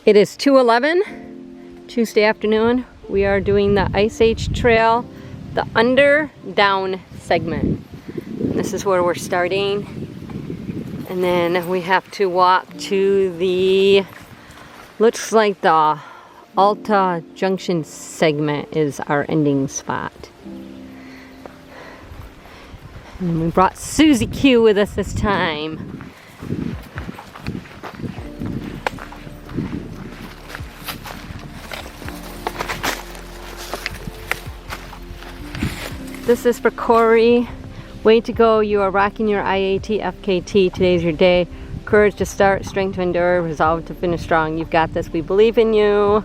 It is 2:11, Tuesday afternoon. We are doing the Ice Age Trail, the Underdown Segment. This is where we're starting. And then we have to walk to the, looks like the Alta Junction segment is our ending spot. And we brought Susie Q with us this time. This is for Corey. Way to go, you are rocking your IAT FKT. Today's your day. Courage to start, strength to endure, resolve to finish strong. You've got this, we believe in you.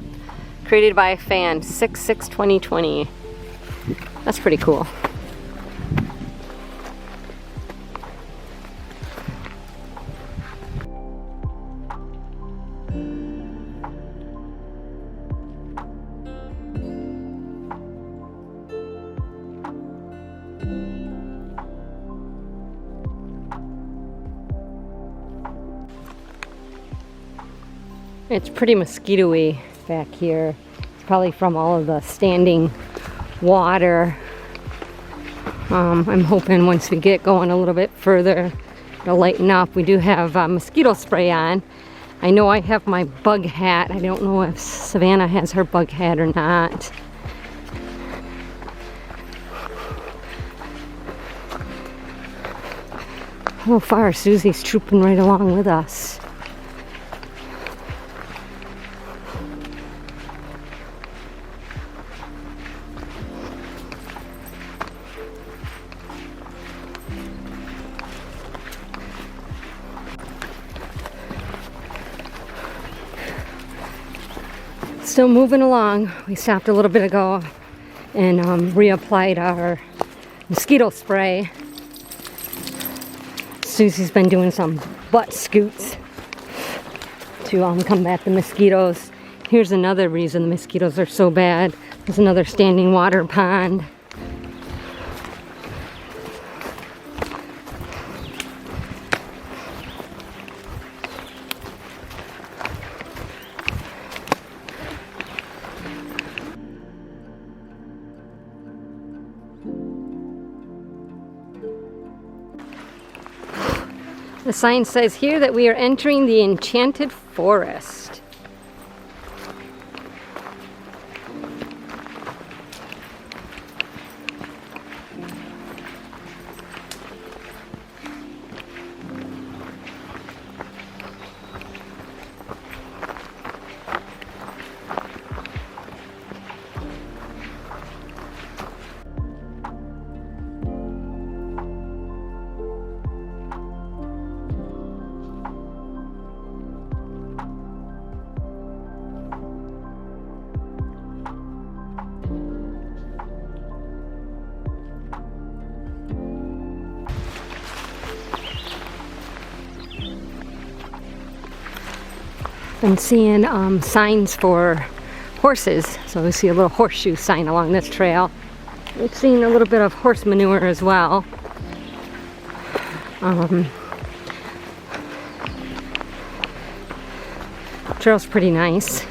Created by a fan, 6/6/2020. That's pretty cool. It's pretty mosquito-y back here. It's probably from all of the standing water. I'm hoping once we get going a little bit further, it'll lighten up. We do have mosquito spray on. I know I have my bug hat. I don't know if Savannah has her bug hat or not. So far, Susie's trooping right along with us. Still moving along. We stopped a little bit ago and reapplied our mosquito spray. Susie's been doing some butt scoots to combat the mosquitoes. Here's another reason the mosquitoes are so bad. There's another standing water pond. The sign says here that we are entering the Enchanted Forest. Been seeing signs for horses, so we see a little horseshoe sign along this trail. We've seen a little bit of horse manure as well. Trail's pretty nice.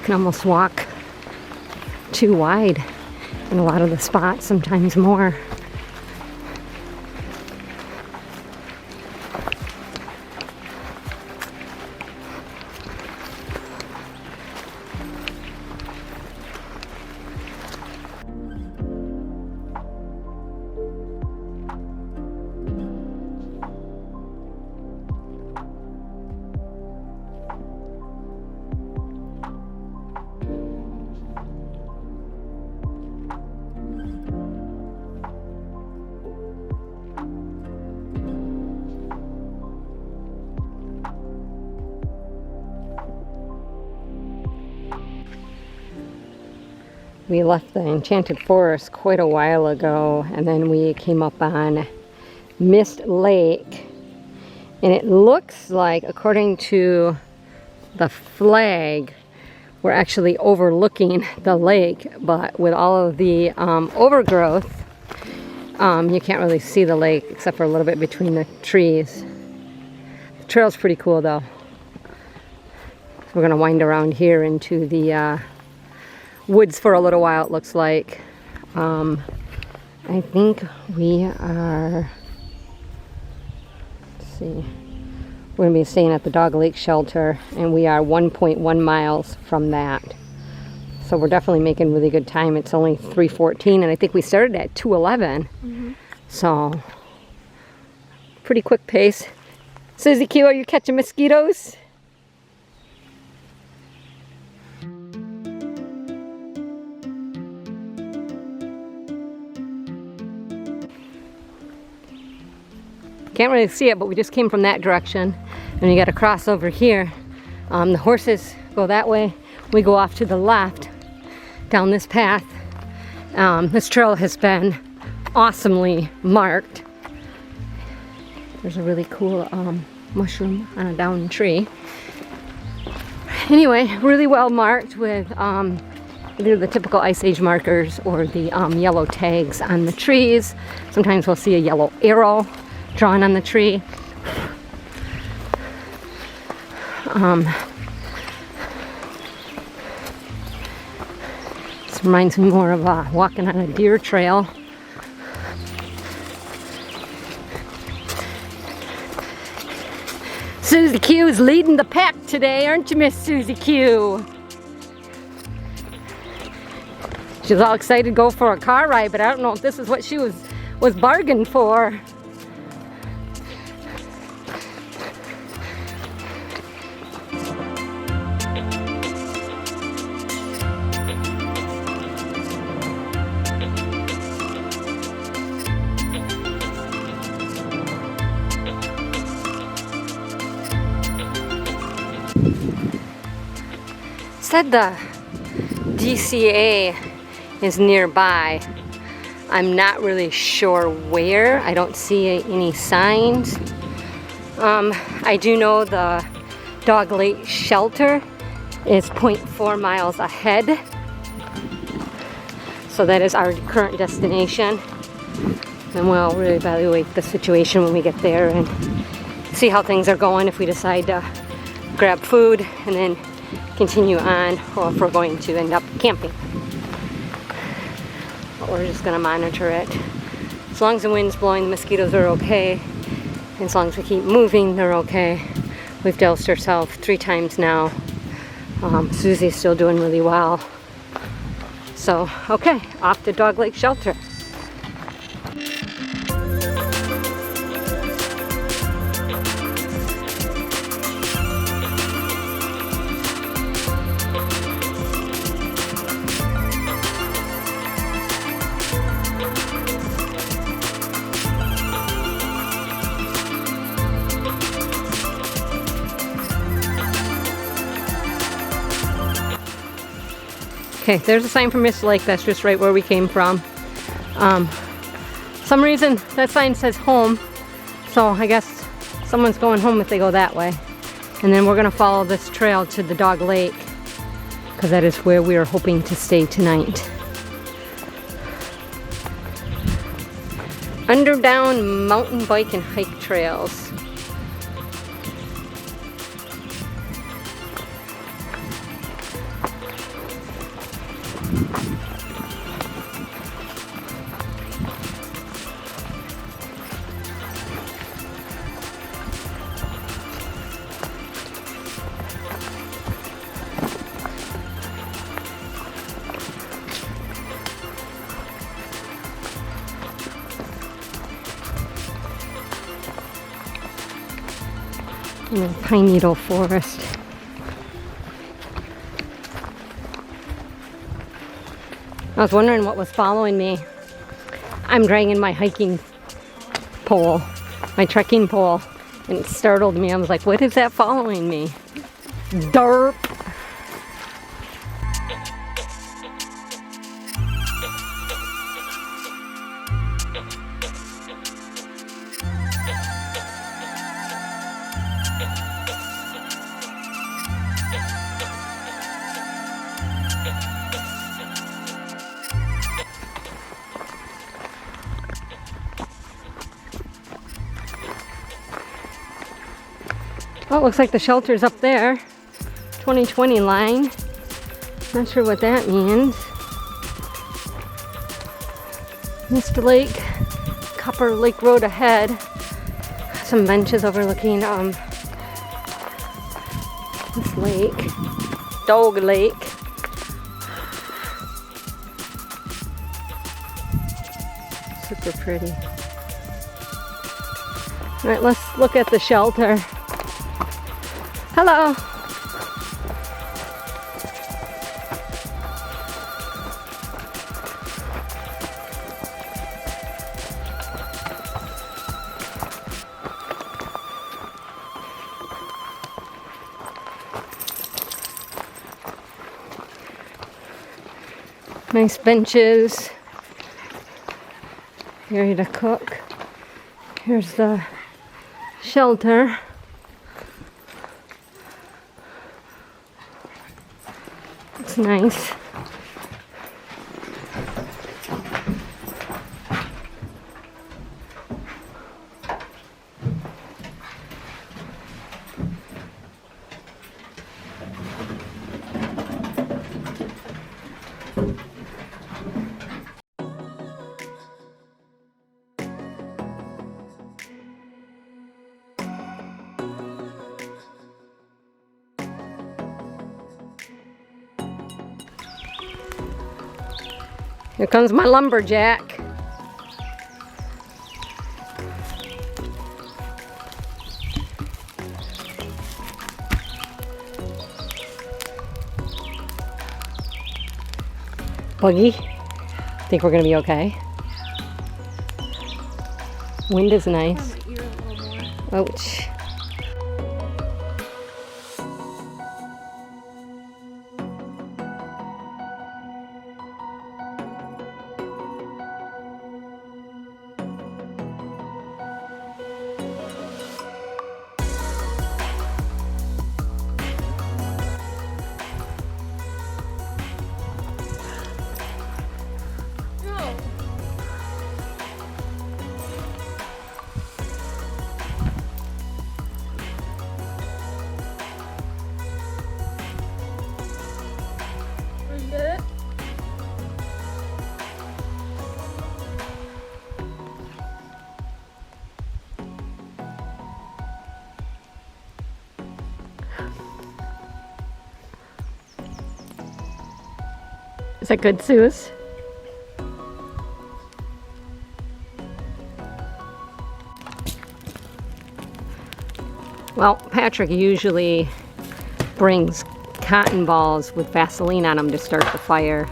Can almost walk too wide in a lot of the spots, sometimes more. We left the Enchanted Forest quite a while ago, and then we came up on Mist Lake, and it looks like, according to the flag, we're actually overlooking the lake, but with all of the overgrowth, you can't really see the lake except for a little bit between the trees. Trail's pretty cool though. So we're gonna wind around here into the woods for a little while, it looks like. I think we are, let's see, we're gonna be staying at the Dog Lake Shelter, and we are 1.1 miles from that. So we're definitely making really good time. It's only 3:14, and I think we started at 2:11. So, pretty quick pace. Susie Q, are you catching mosquitoes? Can't really see it, but we just came from that direction, and you got to cross over here. The horses go that way. We go off to the left down this path. This trail has been awesomely marked. There's a really cool mushroom on a down tree. Anyway, really well marked with either the typical Ice Age markers or the yellow tags on the trees. Sometimes we'll see a yellow arrow drawn on the tree. This reminds me more of walking on a deer trail. Susie Q is leading the pack today, aren't you, Miss Susie Q? She's all excited to go for a car ride, but I don't know if this is what she was bargained for. Said the DCA is nearby. I'm not really sure where. I don't see any signs. I do know the Dog Lake Shelter is 0.4 miles ahead. So that is our current destination. And we'll reevaluate the situation when we get there and see how things are going, if we decide to grab food and then continue on, or if we're going to end up camping. But we're just gonna monitor it. As long as the wind's blowing, the mosquitoes are okay. And as long as we keep moving, they're okay. We've dosed ourselves 3 times now. Susie's still doing really well. So, okay, off to Dog Lake Shelter. Okay, there's a sign for Mist Lake. That's just right where we came from. Some reason that sign says home, so I guess someone's going home if they go that way. And then we're gonna follow this trail to the Dog Lake, because that is where we are hoping to stay tonight. Underdown mountain bike and hike trails. In the pine needle forest. I was wondering what was following me. I'm dragging my hiking pole, my trekking pole, and it startled me. I was like, what is that following me? Derp. Oh, it looks like the shelter's up there. 2020 line. Not sure what that means. Mist Lake, Copper Lake Road ahead. Some benches overlooking this lake, Dog Lake. Super pretty. All right, let's look at the shelter. Hello. Nice benches. Area to cook. Here's the shelter. It's nice. Here comes my lumberjack. Buggy, think we're gonna be okay? Wind is nice. Ouch. Is that good, Suze? Well, Patrick usually brings cotton balls with Vaseline on them to start the fire.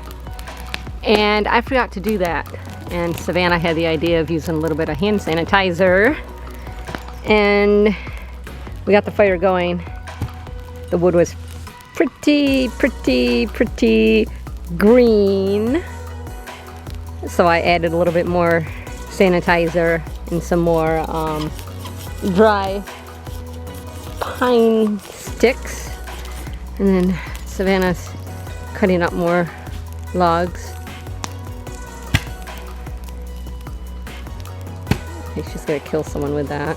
And I forgot to do that. And Savannah had the idea of using a little bit of hand sanitizer. And we got the fire going. The wood was pretty green. So I added a little bit more sanitizer and some more dry pine sticks. And then Savannah's cutting up more logs. I think she's gonna kill someone with that.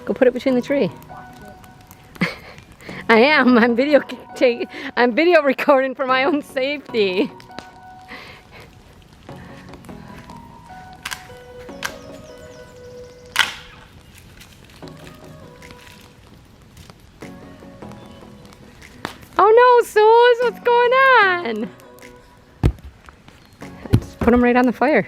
Go put it between the tree. I am. I'm video recording for my own safety. Oh no, Suze, what's going on? Just put them right on the fire.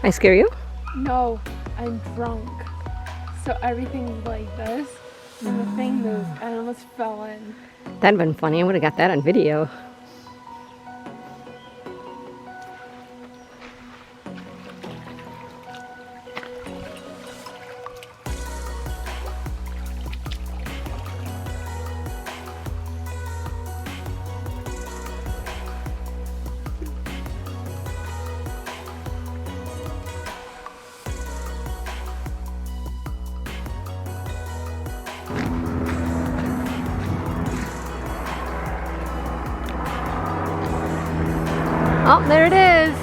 I scare you? No, I'm drunk. So everything's like this, and the thing moved, and I almost fell in. That'd been funny. I would have got that on video. Oh, there it is.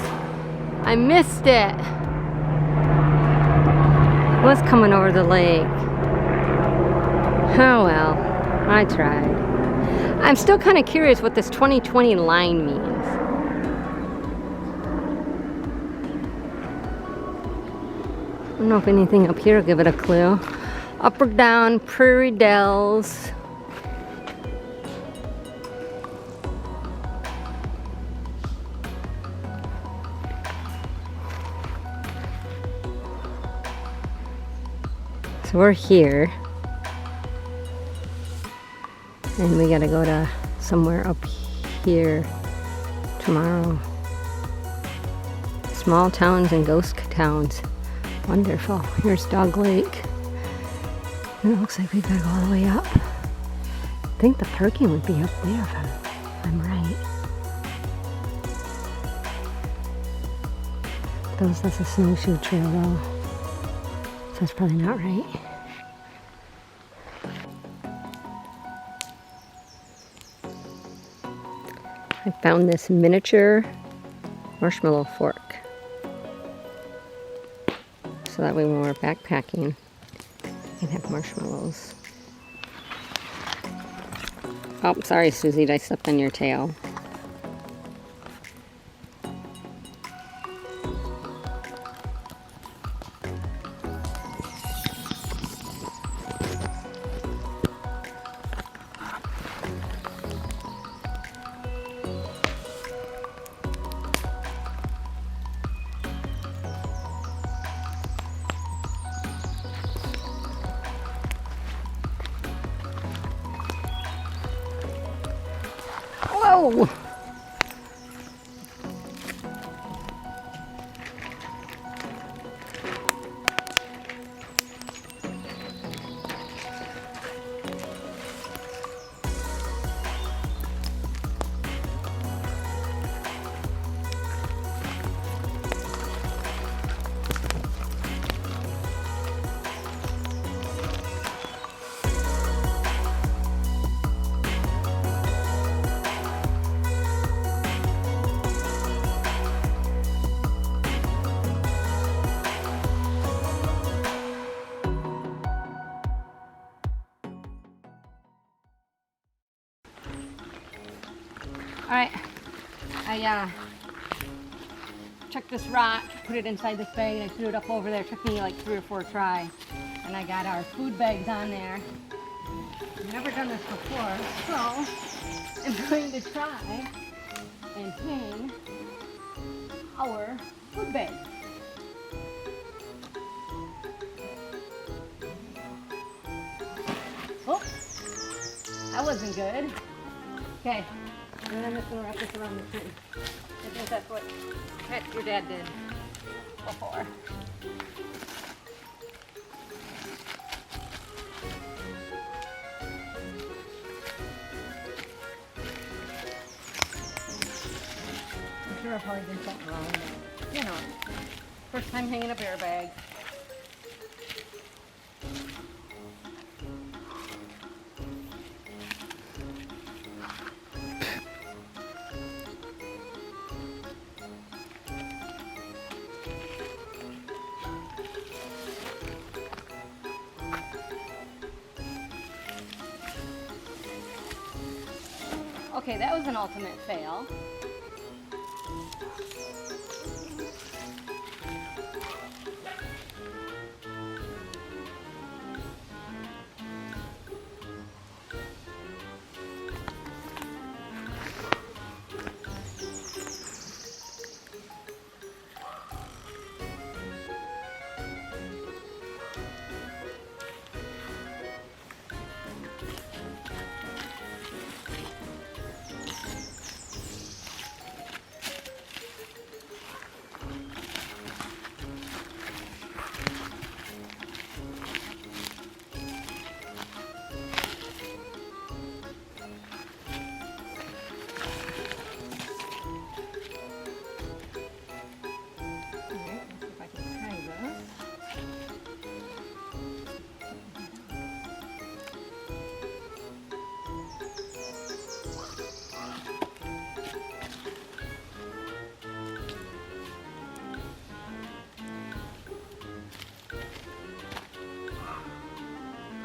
I missed it. It was coming over the lake. Oh well, I tried. I'm still kind of curious what this 2020 line means. I don't know if anything up here will give it a clue. Up or down, Prairie Dells. So we're here, and we gotta go to somewhere up here tomorrow. Small towns and ghost towns. Wonderful. Here's Dog Lake. And it looks like we've gotta go all the way up. I think the parking would be up there if I'm right. That's a snowshoe trail though. So that's probably not right. I found this miniature marshmallow fork. So that way when we're backpacking, we can have marshmallows. Oh, sorry Susie, I stepped on your tail. Whoa! Alright, I took this rock, put it inside this bag, and I threw it up over there. It took me like 3 or 4 tries. And I got our food bags on there. I've never done this before, so I'm going to try and hang our food bag. Oh, that wasn't good. Okay. And then I'm just going to wrap this around the tree. I think that's what your dad did before. I'm sure I probably did something wrong, but you know, first time hanging a bear bag. Okay, that was an ultimate fail.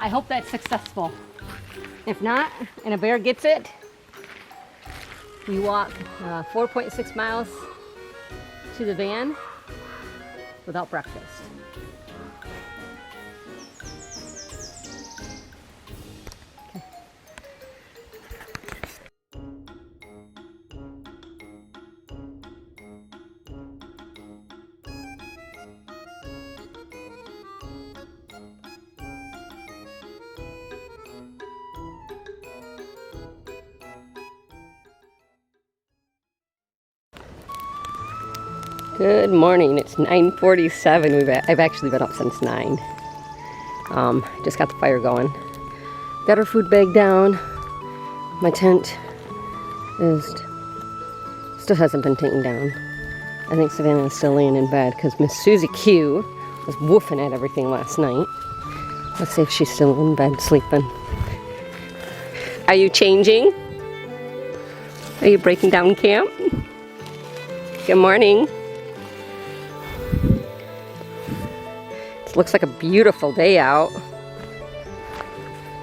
I hope that's successful. If not, and a bear gets it, you walk 4.6 miles to the van without breakfast. Good morning. It's 9:47. I've actually been up since 9. Just got the fire going. Got our food bag down. My tent still hasn't been taken down. I think Savannah is still laying in bed because Miss Susie Q was woofing at everything last night. Let's see if she's still in bed sleeping. Are you changing? Are you breaking down camp? Good morning. Looks like a beautiful day out.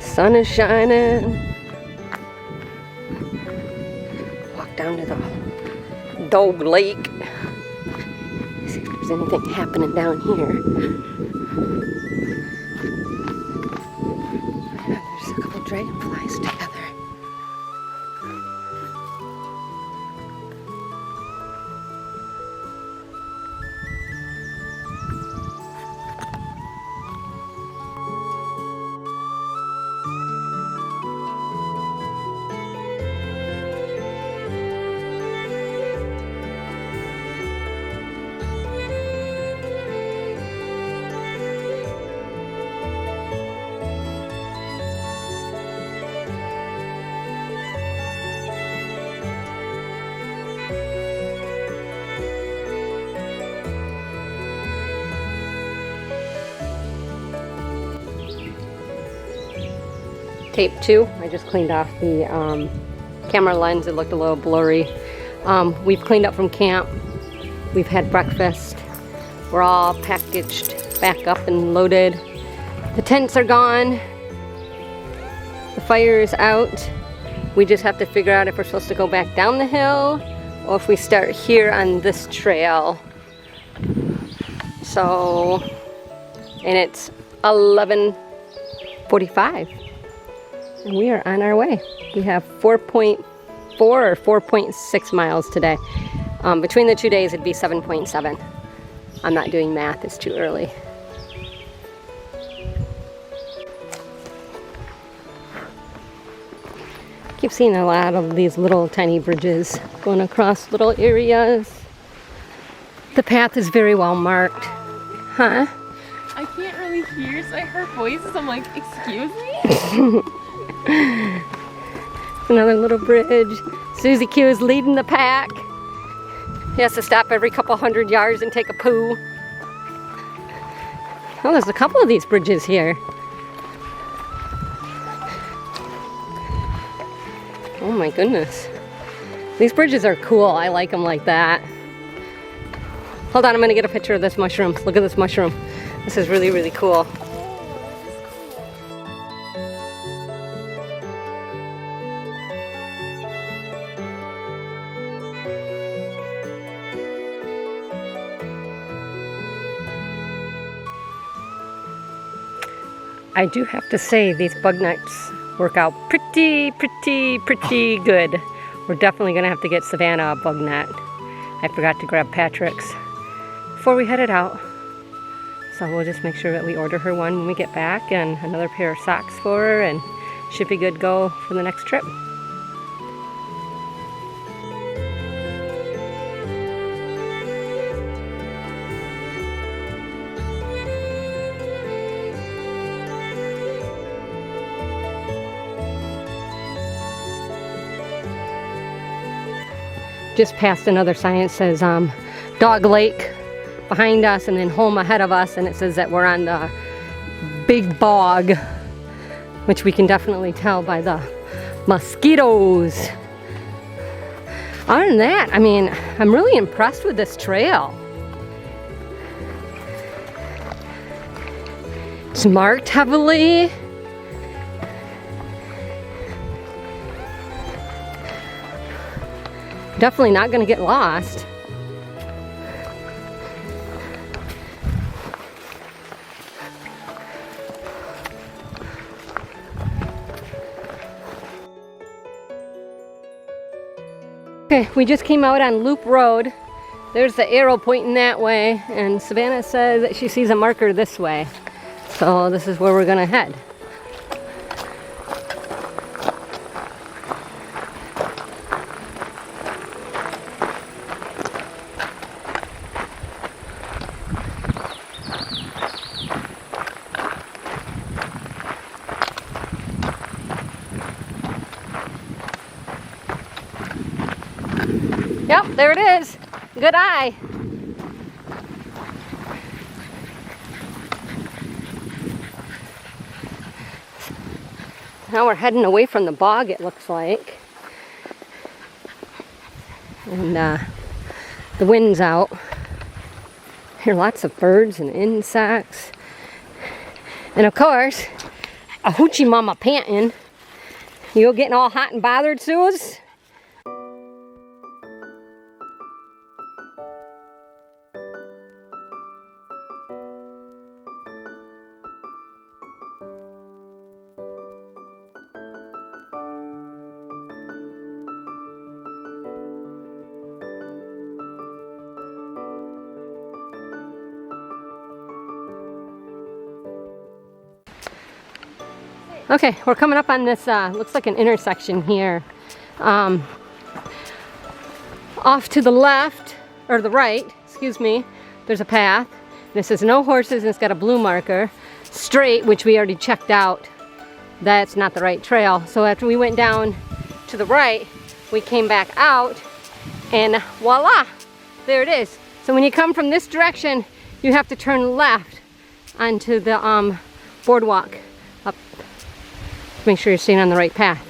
Sun is shining. Walk down to the dog lake. See if there's anything happening down here. There's a couple dragonflies together. Tape 2. I just cleaned off the camera lens. It looked a little blurry. We've cleaned up from camp. We've had breakfast. We're all packaged back up and loaded. The tents are gone. The fire is out. We just have to figure out if we're supposed to go back down the hill or if we start here on this trail. So, and it's 11:45. And we are on our way. We have 4.4 or 4.6 miles today. Between the 2 days, it'd be 7.7. I'm not doing math, it's too early. Keep seeing a lot of these little tiny bridges going across little areas. The path is very well marked. Huh? I can't really hear, so I heard voices. I'm like, excuse me? Another little bridge. Susie Q is leading the pack. He has to stop every couple hundred yards and take a poo. Oh, there's a couple of these bridges here. Oh my goodness. These bridges are cool. I like them like that. Hold on, I'm gonna get a picture of this mushroom. Look at this mushroom. This is really, really cool. I do have to say these bug nets work out pretty good. We're definitely gonna have to get Savannah a bug net. I forgot to grab Patrick's before we headed out. So we'll just make sure that we order her one when we get back and another pair of socks for her, and should be good to go for the next trip. Just passed another sign. It says Dog Lake behind us and then home ahead of us, and it says that we're on the big bog, which we can definitely tell by the mosquitoes. Other than that, I mean, I'm really impressed with this trail. It's marked heavily. Definitely not gonna get lost. Okay, we just came out on Loop Road. There's the arrow pointing that way, and Savannah says that she sees a marker this way. So this is where we're gonna head. Yep, there it is. Good eye. Now we're heading away from the bog, it looks like. And the wind's out. Hear lots of birds and insects. And of course, a hoochie mama panting. You getting all hot and bothered, Suze? Okay, we're coming up on this, looks like an intersection here. Off to the left, or the right, excuse me, there's a path. And it says no horses, and it's got a blue marker. Straight, which we already checked out. That's not the right trail. So after we went down to the right, we came back out, and voila, there it is. So when you come from this direction, you have to turn left onto the boardwalk up. Make sure you're staying on the right path.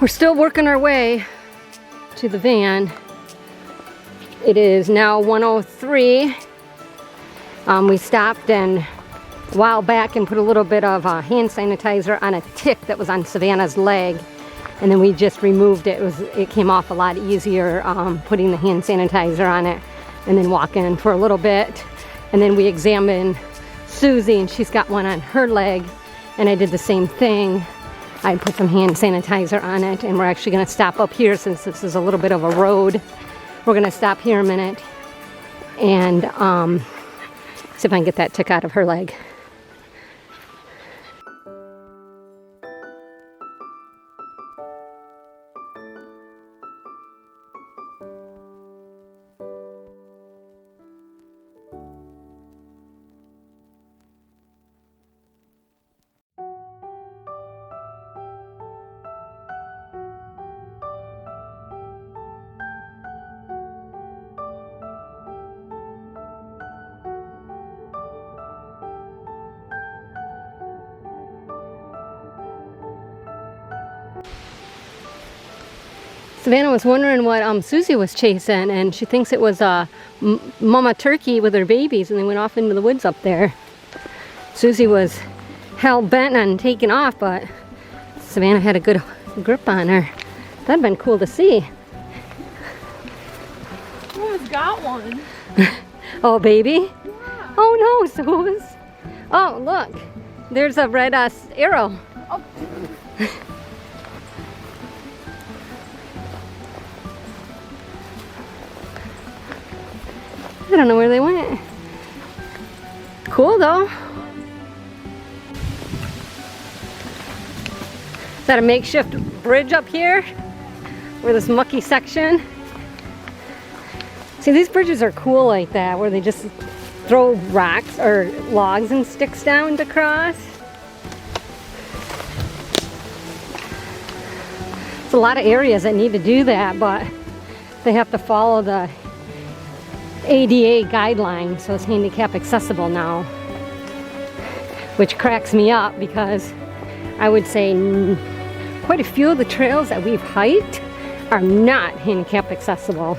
We're still working our way to the van. It is now 1:03. We stopped and a while back and put a little bit of hand sanitizer on a tick that was on Savannah's leg, and then we just removed it. It came off a lot easier putting the hand sanitizer on it and then walking for a little bit. And then we examined Susie, and she's got one on her leg, and I did the same thing. I put some hand sanitizer on it, and we're actually going to stop up here since this is a little bit of a road. We're going to stop here a minute and see if I can get that tick out of her leg. Savannah was wondering what Susie was chasing, and she thinks it was a mama turkey with her babies, and they went off into the woods up there. Susie was hell-bent on taking off, but Savannah had a good grip on her. That'd been cool to see. I almost got one. Oh, baby? Yeah. Oh no, Suze. Oh, look. There's a red arrow. Oh. I don't know where they went. Cool though. Is that a makeshift bridge up here? Where this mucky section? See, these bridges are cool like that, where they just throw rocks or logs and sticks down to cross. There's a lot of areas that need to do that, but they have to follow the ADA guideline, so it's handicap accessible now. Which cracks me up because I would say quite a few of the trails that we've hiked are not handicap accessible.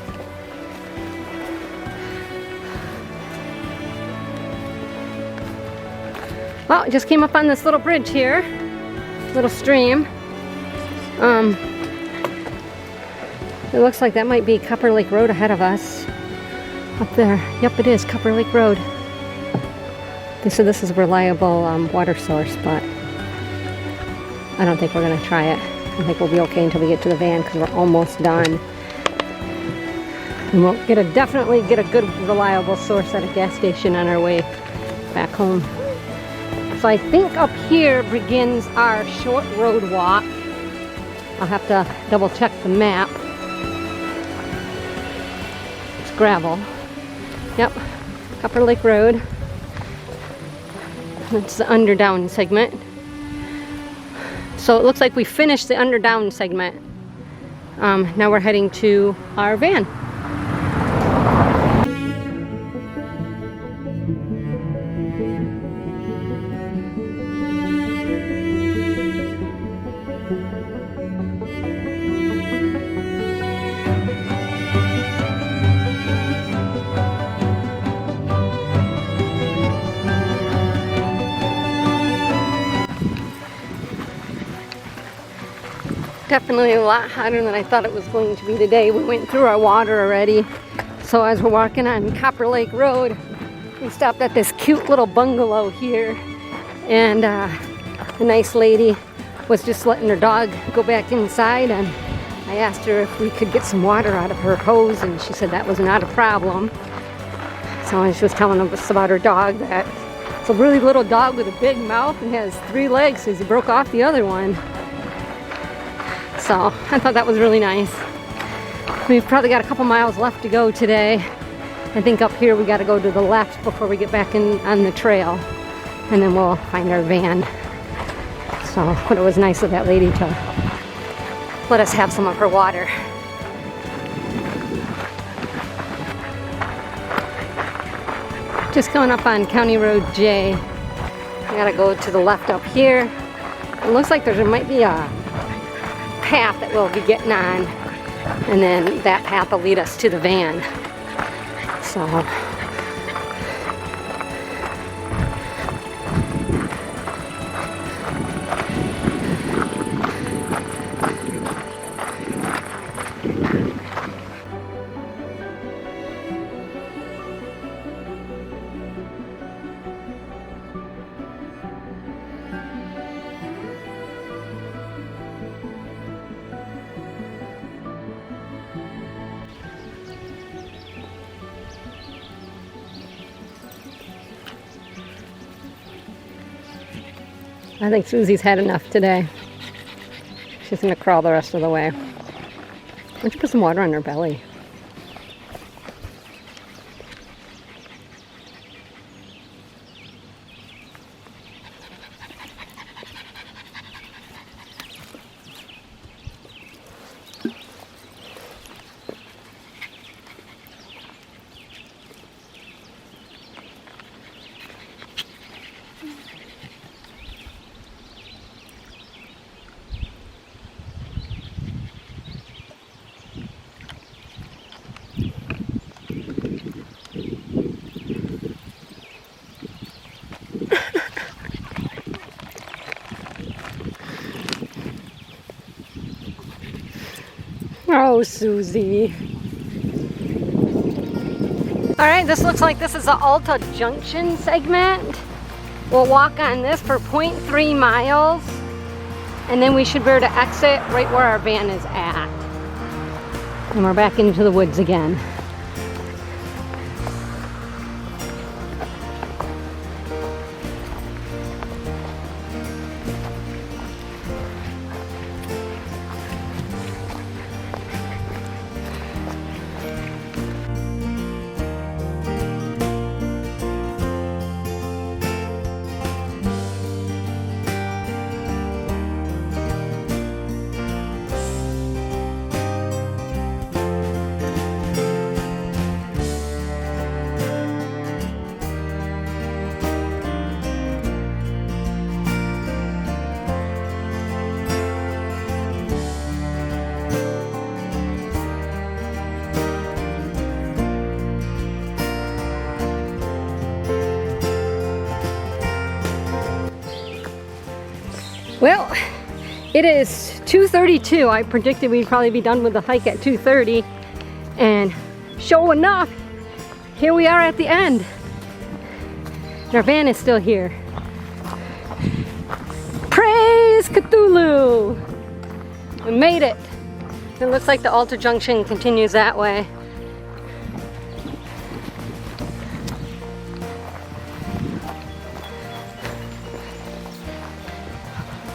Well, just came up on this little bridge here, little stream. It looks like that might be Copper Lake Road ahead of us. Up there. Yep, it is Copper Lake Road. They said this is a reliable water source, but I don't think we're going to try it. I think we'll be okay until we get to the van because we're almost done. And we'll definitely get a good reliable source at a gas station on our way back home. So I think up here begins our short road walk. I'll have to double check the map. It's gravel. Yep, Copper Lake Road. That's the Underdown segment. So it looks like we finished the Underdown segment. Now we're heading to our van. Definitely a lot hotter than I thought it was going to be today. We went through our water already. So as we're walking on Copper Lake Road, we stopped at this cute little bungalow here. And the nice lady was just letting her dog go back inside. And I asked her if we could get some water out of her hose, and she said that was not a problem. So she was telling us about her dog, that it's a really little dog with a big mouth and has 3 legs because he broke off the other one. So I thought that was really nice. We've probably got a couple miles left to go today. I think up here we got to go to the left before we get back in on the trail, and then we'll find our van. So, but it was nice of that lady to let us have some of her water. Just going up on County Road J. We gotta go to the left up here. It looks like there might be a path that we'll be getting on, and then that path will lead us to the van. So I think Susie's had enough today. She's gonna crawl the rest of the way. Why don't you put some water on her belly? Oh, Susie. All right, this looks like this is the Alta Junction segment. We'll walk on this for 0.3 miles, and then we should be able to exit right where our van is at. And we're back into the woods again. Well, it is 2:32. I predicted we'd probably be done with the hike at 2:30. And sure enough, here we are at the end. And our van is still here. Praise Cthulhu! We made it. It looks like the Altar Junction continues that way.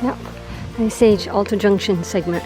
Yep, Ice Age Altar Junction segment.